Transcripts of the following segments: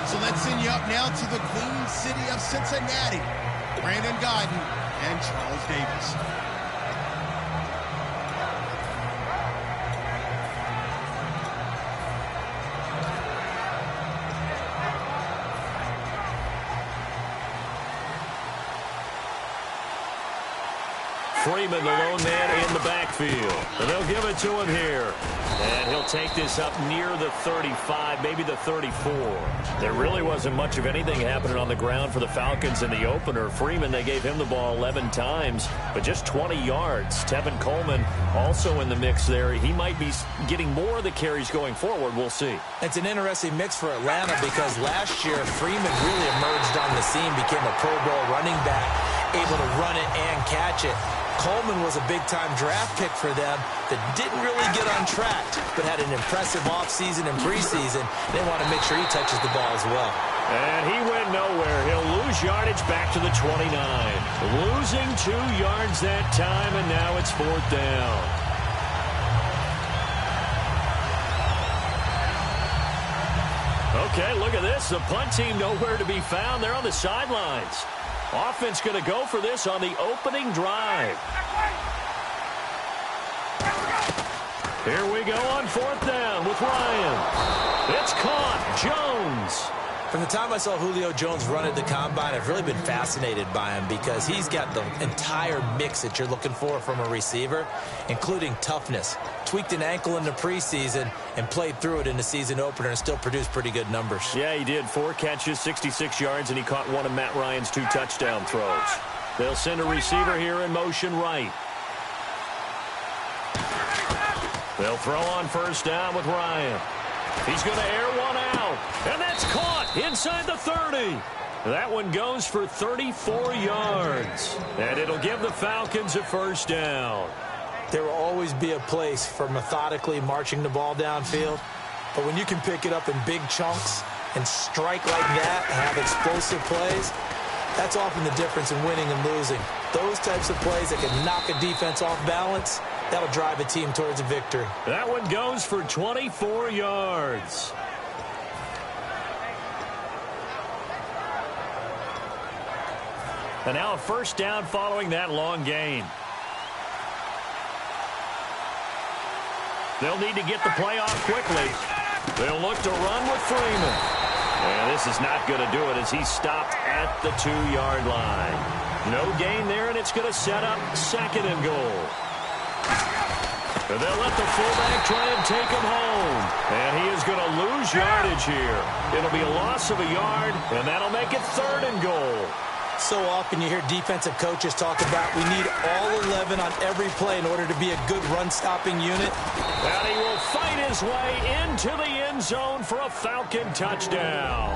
So let's send you up now to the Queen City of Cincinnati. Brandon Gaudin and Charles Davis. Freeman, the lone man in the backfield. And they'll give it to him here. And he'll take this up near the 35, maybe the 34. There really wasn't much of anything happening on the ground for the Falcons in the opener. Freeman, they gave him the ball 11 times, but just 20 yards. Tevin Coleman also in the mix there. He might be getting more of the carries going forward. We'll see. It's an interesting mix for Atlanta because last year Freeman really emerged on the scene, became a Pro Bowl running back, able to run it and catch it. Coleman was a big-time draft pick for them that didn't really get on track, but had an impressive offseason and preseason. They want to make sure he touches the ball as well. And he went nowhere. He'll lose yardage back to the 29. Losing 2 yards that time, and now it's 4th down. Okay, look at this. The punt team nowhere to be found. They're on the sidelines. Offense going to go for this on the opening drive. Here we go on 4th down with Ryan. It's caught. Jones. From the time I saw Julio Jones run at the Combine, I've really been fascinated by him because he's got the entire mix that you're looking for from a receiver, including toughness. Tweaked an ankle in the preseason and played through it in the season opener and still produced pretty good numbers. Yeah, he did. 4 catches, 66 yards, and he caught one of Matt Ryan's 2 touchdown throws. They'll send a receiver here in motion right. They'll throw on 1st down with Ryan. He's going to air one out, and that's caught inside the 30. That one goes for 34 yards, and it'll give the Falcons a 1st down. There will always be a place for methodically marching the ball downfield, but when you can pick it up in big chunks and strike like that and have explosive plays, that's often the difference in winning and losing. Those types of plays that can knock a defense off balance, that'll drive a team towards a victory. That one goes for 24 yards. And now a 1st down following that long gain. They'll need to get the play off quickly. They'll look to run with Freeman. And this is not going to do it as he's stopped at the 2-yard line. No gain there, and it's going to set up 2nd and goal. And they'll let the fullback try and take him home. And he is going to lose yardage here. It'll be a loss of a yard, and that'll make it 3rd and goal. So often you hear defensive coaches talk about we need all 11 on every play in order to be a good run-stopping unit. And he will fight his way into the end zone for a Falcon touchdown.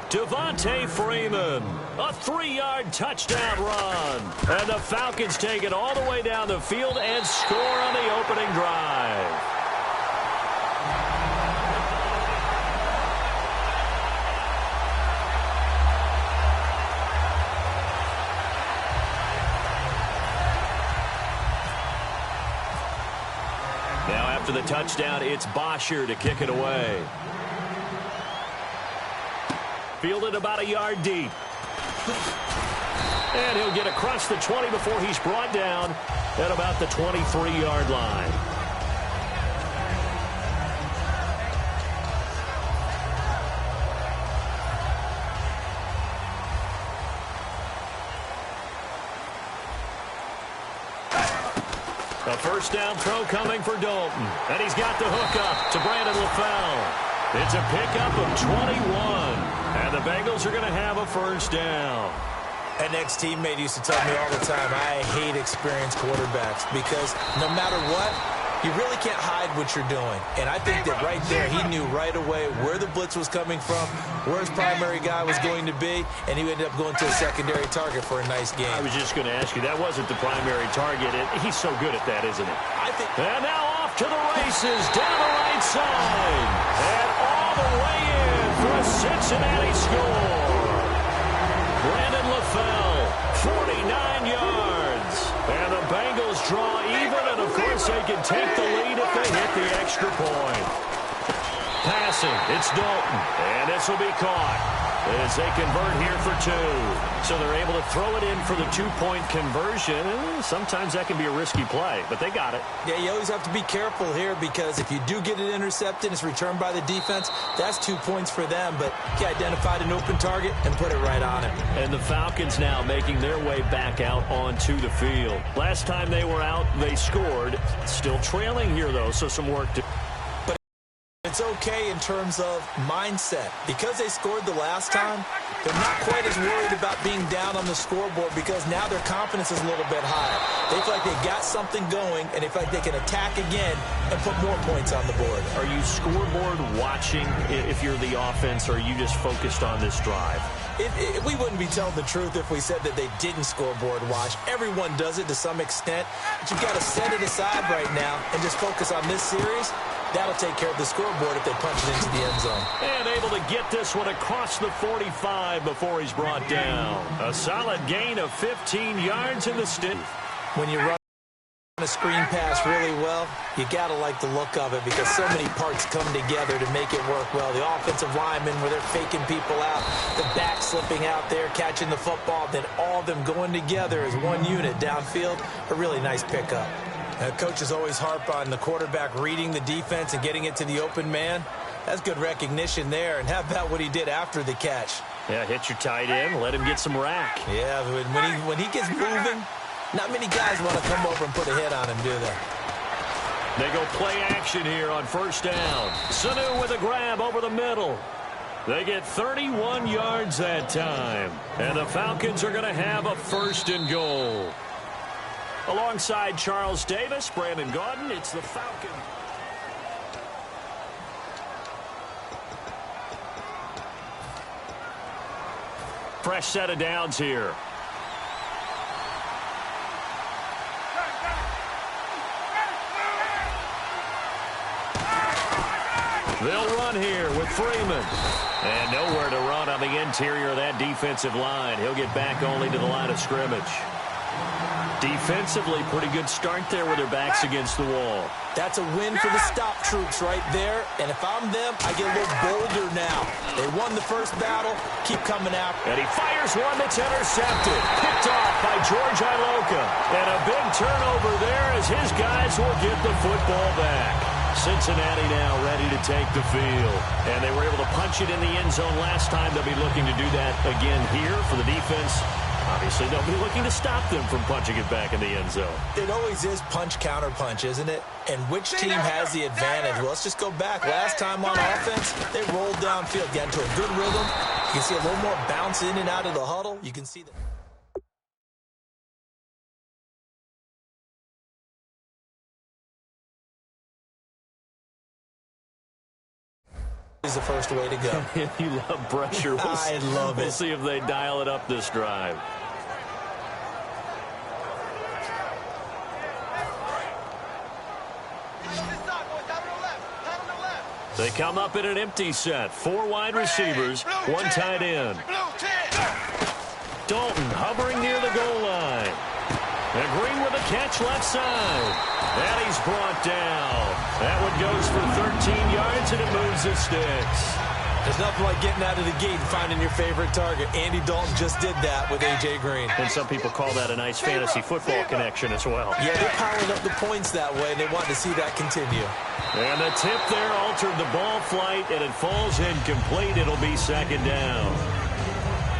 Devontae Freeman, a 3-yard touchdown run. And the Falcons take it all the way down the field and score on the opening drive. Now after the touchdown, it's Bosher to kick it away. Fielded about a yard deep. And he'll get across the 20 before he's brought down at about the 23-yard line. A 1st down throw coming for Dalton. And he's got the hook up to Brandon LaFell. It's a pickup of 21. And the Bengals are going to have a 1st down. An ex-teammate used to tell me all the time, I hate experienced quarterbacks because no matter what, you really can't hide what you're doing. And I think that right there, he knew right away where the blitz was coming from, where his primary guy was going to be, and he ended up going to a secondary target for a nice game. I was just going to ask you, that wasn't the primary target. He's so good at that, isn't he? And now off to the races, down the right side. And all the way in for a Cincinnati score. Brandon LaFell, 49 yards. And the Bengals draw even, and of course they can take the lead if they hit the extra point. passing. It's Dalton. And this will be caught as they convert here for 2. So they're able to throw it in for the 2-point conversion. Sometimes that can be a risky play, but they got it. Yeah, you always have to be careful here because if you do get it intercepted, it's returned by the defense, that's 2 points for them. But he identified an open target and put it right on him. And the Falcons now making their way back out onto the field. Last time they were out, they scored. Still trailing here, though, so some work to... It's okay in terms of mindset. Because they scored the last time, they're not quite as worried about being down on the scoreboard because now their confidence is a little bit higher. They feel like they've got something going, and they feel like they can attack again and put more points on the board. Are you scoreboard watching if you're the offense, or are you just focused on this drive? We wouldn't be telling the truth if we said that they didn't scoreboard watch. Everyone does it to some extent, but you've got to set it aside right now and just focus on this series. That'll take care of the scoreboard if they punch it into the end zone. And able to get this one across the 45 before he's brought down. A solid gain of 15 yards in the stick. When you run a screen pass really well, you got to like the look of it because so many parts come together to make it work well. The offensive linemen where they're faking people out, the back slipping out there, catching the football, then all of them going together as one unit downfield. A really nice pickup. Coaches always harp on the quarterback reading the defense and getting it to the open man. That's good recognition there. And how about what he did after the catch? Yeah, hit your tight end, let him get some rack. Yeah, when he gets moving, not many guys want to come over and put a hit on him, do they? They go play action here on first down. Sanu with a grab over the middle. They get 31 yards that time. And the Falcons are going to have a 1st and goal. Alongside Charles Davis, Brandon Gaudin, it's the Falcons. Fresh set of downs here. They'll run here with Freeman. And nowhere to run on the interior of that defensive line. He'll get back only to the line of scrimmage. Defensively, pretty good start there with their backs against the wall. That's a win for the stop troops right there. And if I'm them, I get a little bolder now. They won the first battle. Keep coming out. And he fires one that's intercepted. Picked off by George Iloka. And a big turnover there as his guys will get the football back. Cincinnati now ready to take the field. And they were able to punch it in the end zone last time. They'll be looking to do that again here for the defense. Obviously, they'll be looking to stop them from punching it back in the end zone. It always is punch, counter punch, isn't it? And which team has the advantage? Well, let's just go back. Last time on offense, they rolled downfield, got into a good rhythm. You can see a little more bounce in and out of the huddle. You can see that. Is the first way to go. You love pressure. I love it. We'll see if they dial it up this drive. They come up in an empty set. 4 wide receivers, 1 tight end. Dalton hovering near the goal line. And Green with a catch left side. And he's brought down. That one goes for 13 yards, and it moves the sticks. There's nothing like getting out of the gate and finding your favorite target. Andy Dalton just did that with A.J. Green. And some people call that a nice fantasy football connection as well. Yeah, they powered up the points that way, and they want to see that continue. And the tip there altered the ball flight, and it falls incomplete. It'll be 2nd down.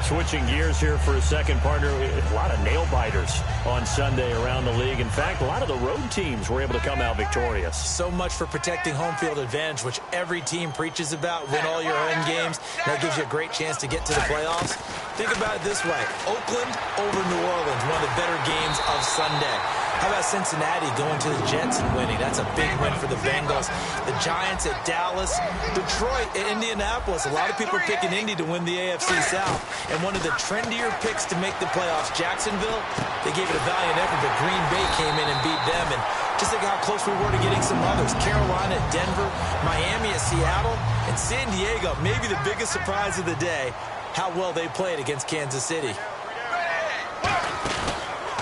Switching gears here for a second, partner. A lot of nail-biters on Sunday around the league. In fact, a lot of the road teams were able to come out victorious. So much for protecting home field advantage, which every team preaches about. Win all your home games. That gives you a great chance to get to the playoffs. Think about it this way. Oakland over New Orleans, one of the better games of Sunday. How about Cincinnati going to the Jets and winning? That's a big win for the Bengals. The Giants at Dallas, Detroit at Indianapolis. A lot of people picking Indy to win the AFC South. And one of the trendier picks to make the playoffs, Jacksonville, they gave it a valiant effort, but Green Bay came in and beat them. And just think how close we were to getting some others. Carolina at Denver, Miami at Seattle, and San Diego, maybe the biggest surprise of the day, how well they played against Kansas City.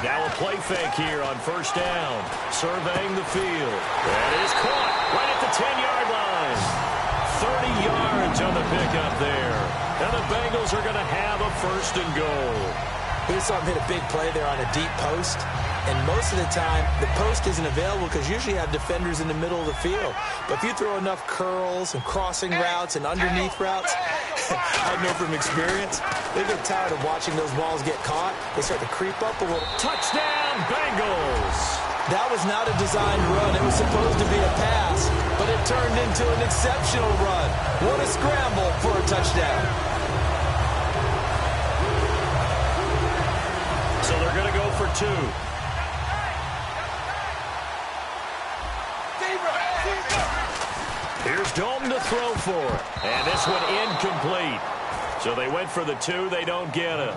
Now a play fake here on first down. Surveying the field. That is caught right at the 10-yard line. on the pickup there. And the Bengals are going to have a first and goal. We saw him hit a big play there on a deep post. And most of the time, the post isn't available because usually you have defenders in the middle of the field. But if you throw enough curls and crossing routes and underneath routes, I know from experience, they get tired of watching those balls get caught. They start to creep up a little. Touchdown, Bengals! That was not a designed run. It was supposed to be a pass, but it turned into an exceptional run. What a scramble for a touchdown. So they're going to go for two. Here's Dalton to throw for it. And this one incomplete. So they went for the two. They don't get it.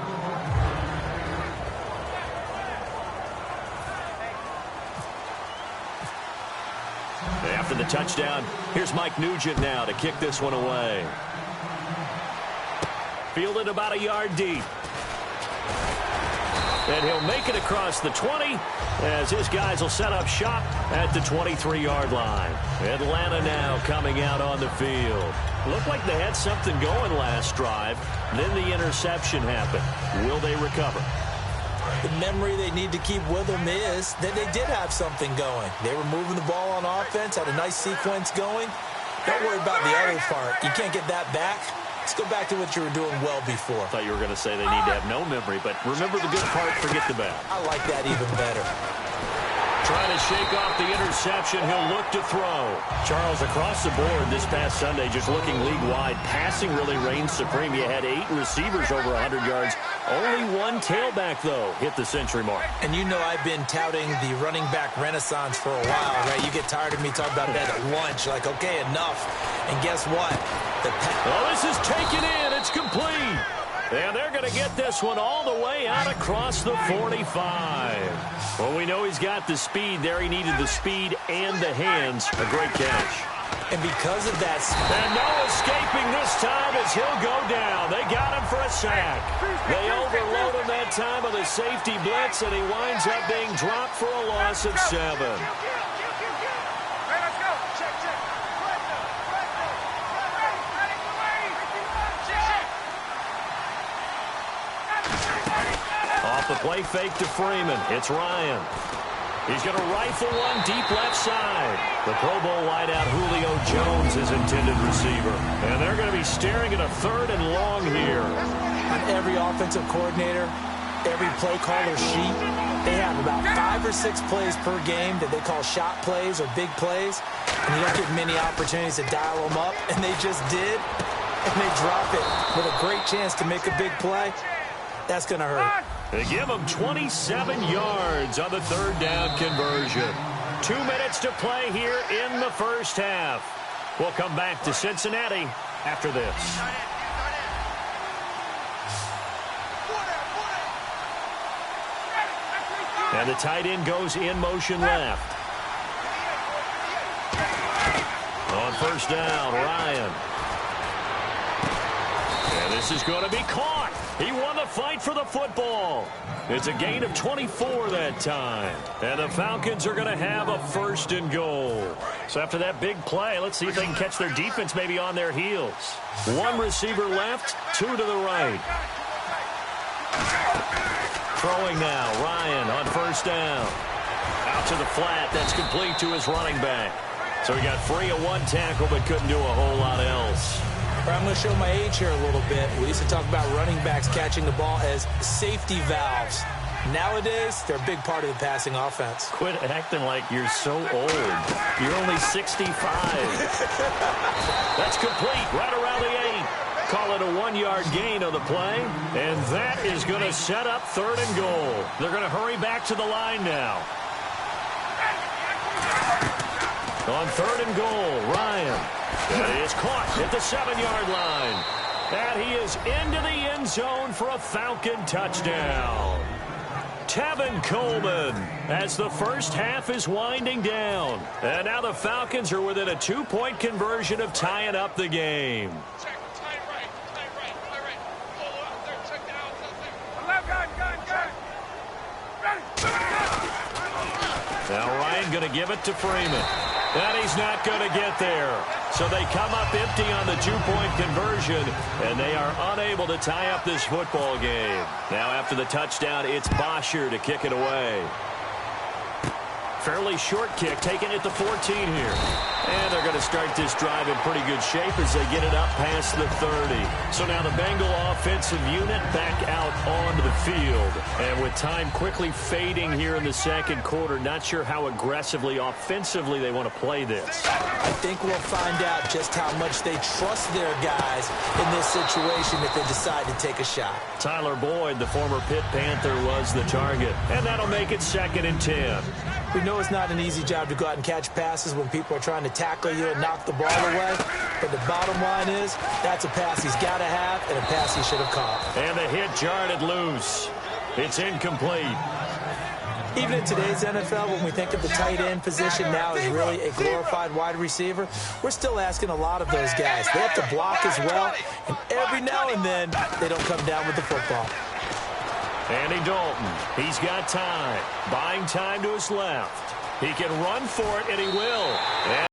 After the touchdown, here's Mike Nugent now to kick this one away. Fielded about a yard deep. And he'll make it across the 20 as his guys will set up shop at the 23-yard line. Atlanta now coming out on the field. Looked like they had something going last drive. Then the interception happened. Will they recover? The memory they need to keep with them is that they did have something going. They were moving the ball on offense, had a nice sequence going. Don't worry about the other part. You can't get that back. Let's go back to what you were doing well before. I thought you were going to say they need to have no memory, but remember the good part, forget the bad. I like that even better. Trying to shake off the interception. He'll look to throw. Charles, across the board this past Sunday, just looking league-wide, passing really reigned supreme. You had 8 receivers over 100 yards. Only 1 tailback, though, hit the century mark. And you know I've been touting the running back renaissance for a while, right? You get tired of me talking about that at lunch. Like, okay, enough. And guess what? This is taken in. It's complete. And they're going to get this one all the way out across the 45. Well, we know he's got the speed there. He needed the speed and the hands. A great catch. And because of that... And no escaping this time as he'll go down. They got him for a sack. They overload him that time with a safety blitz, and he winds up being dropped for a loss of 7. Off the play fake to Freeman. It's Ryan. He's going to rifle one deep left side. The Pro Bowl wideout Julio Jones is intended receiver. And they're going to be staring at a 3rd and long here. On every offensive coordinator, every play caller sheet, they have about 5 or 6 plays per game that they call shot plays or big plays. And you don't get many opportunities to dial them up. And they just did. And they drop it with a great chance to make a big play. That's going to hurt. They give him 27 yards on the 3rd down conversion. 2 minutes to play here in the first half. We'll come back to Cincinnati after this. And the tight end goes in motion left. On first down, Ryan. And this is going to be caught. He won the fight for the football. It's a gain of 24 that time. And the Falcons are going to have a 1st and goal. So after that big play, let's see if they can catch their defense maybe on their heels. 1 receiver left, 2 to the right. Throwing now, Ryan on first down. Out to the flat, that's complete to his running back. So he got free of 1 tackle but couldn't do a whole lot else. I'm going to show my age here a little bit. We used to talk about running backs catching the ball as safety valves. Nowadays, they're a big part of the passing offense. Quit acting like you're so old. You're only 65. That's complete right around the 8. Call it a 1-yard gain on the play. And that is going to set up 3rd and goal. They're going to hurry back to the line now. On 3rd and goal, Ryan. That is caught at the 7-yard line. And he is into the end zone for a Falcon touchdown. Tevin Coleman as the first half is winding down. And now the Falcons are within a 2-point conversion of tying up the game. Now Ryan going to give it to Freeman. And he's not going to get there. So they come up empty on the two-point conversion, and they are unable to tie up this football game. Now after the touchdown, it's Bosher to kick it away. Fairly short kick, taking it to 14 here. And they're going to start this drive in pretty good shape as they get it up past the 30. So now the Bengal offensive unit back out onto the field. And with time quickly fading here in the second quarter, not sure how aggressively, offensively they want to play this. I think we'll find out just how much they trust their guys in this situation if they decide to take a shot. Tyler Boyd, the former Pitt Panther, was the target. And that'll make it 2nd and 10. We know it's not an easy job to go out and catch passes when people are trying to tackle you and knock the ball away. But the bottom line is, that's a pass he's got to have and a pass he should have caught. And the hit jarred it loose. It's incomplete. Even in today's NFL, when we think of the tight end position now as really a glorified wide receiver, we're still asking a lot of those guys. They have to block as well, and every now and then, they don't come down with the football. Andy Dalton, he's got time. Buying time to his left. He can run for it, and he will. And